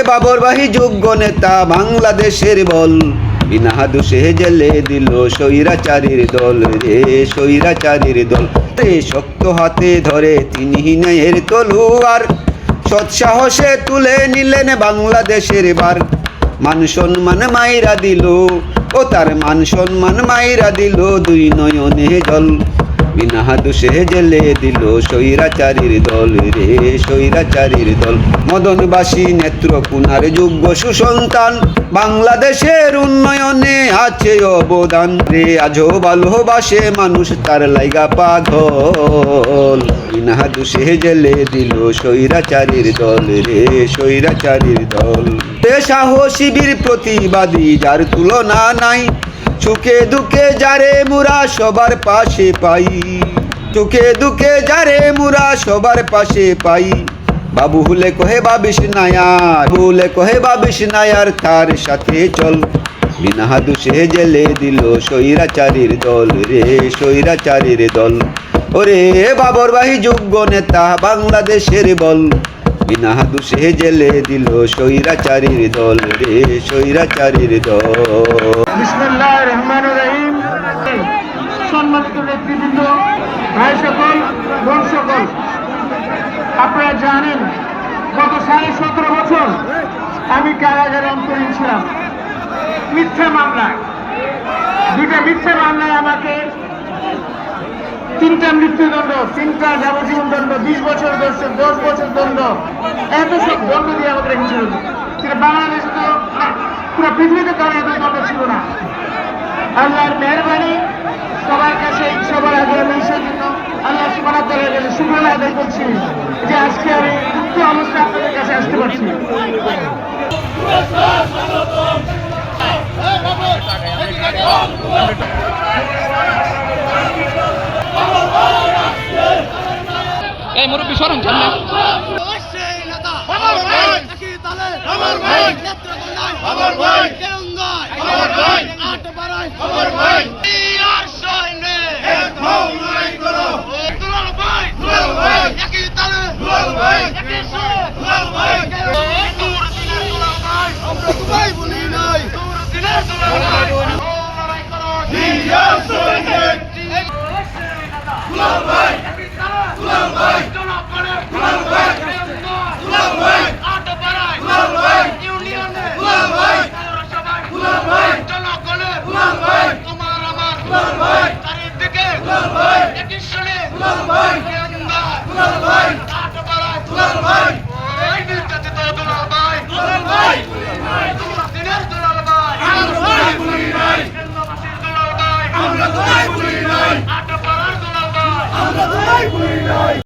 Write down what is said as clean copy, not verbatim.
বাবরবাহী যোগ্য নেতা বাংলাদেশের বল, বিনা দোষে জেলে দিল স্বৈরাচারীর দল রে, স্বৈরাচারীর দল রে। শক্ত হাতে ধরে তিনি ন্যায়ের তলুয়ার, সৎসাহসে তুলে নিলেন বাংলাদেশের বার। মান সম্মান মাইরা দিল, ও তার মান সম্মান মাইরা দিল, দুই নয়নে জল, বিনা দোষে জেলে দিল স্বৈরাচারীর দল রে, স্বৈরাচারীর দল। মদনবাসী নেত্রকোনার যোগ্য সুসন্তান, বাংলাদেশের উন্নয়নে আছে অবদান রে। আজও ভালোবাসে মানুষ তার লাইগা পাগল, বিনা দোষে জেলে দিল স্বৈরাচারীর দল রে, স্বৈরাচারীর দল। সাহসী বীর প্রতিবাদী যার তুলনা নাই, সুখে দুঃখে যারে মুরা সবার পাশে পাই, সুখে দুঃখে যারে মুরা সবার পাশে পাই। বাবু হুলে কহে বাবিস নায়ার, হুলে কহে বাবিস নায়ার, তার সাথে চল, বিনা দোষে জেলে দিল স্বৈরাচারীর দল রে, স্বৈরাচারীর দল। ওরে বাবরবাহী যোগ্য নেতা বাংলাদেশের বল, বিনা দোষে জেলে দিল স্বৈরাচারীর দল রে, স্বৈরাচারীর দল। বিসমিল্লাহির রহমানির রহিম। সম্মানিত নেতৃবৃন্দ, ভাই সকল, বোন সকল, আপনারা জানেন গত 17.5 বছর আমি কারাগারে অন্তরীণ ছিলাম মিথ্যা মামলায়। 2টা মিথ্যা মামলায় আমাকে 3টা মৃত্যুদণ্ড, 3টা যাবজ্জীবন দণ্ড, 20 বছর 10 বছর দণ্ড, এত সব দণ্ড দিয়ে আমাকে রেখেছিল। সেটা বাংলাদেশে তো পুরো পৃথিবীতে কারো এত দণ্ড ছিল না। আল্লাহর মেহরবানি, সবার কাছে সবার আগে সেই জন্য আল্লাহ সুবহানাহু ওয়া তাআলার কাছে শুকরিয়া আদায় করছি যে আজকে আমি মুক্ত অবস্থায় আপনাদের কাছে আসতে পারছি। এই মুরব্বী সরম সামনে।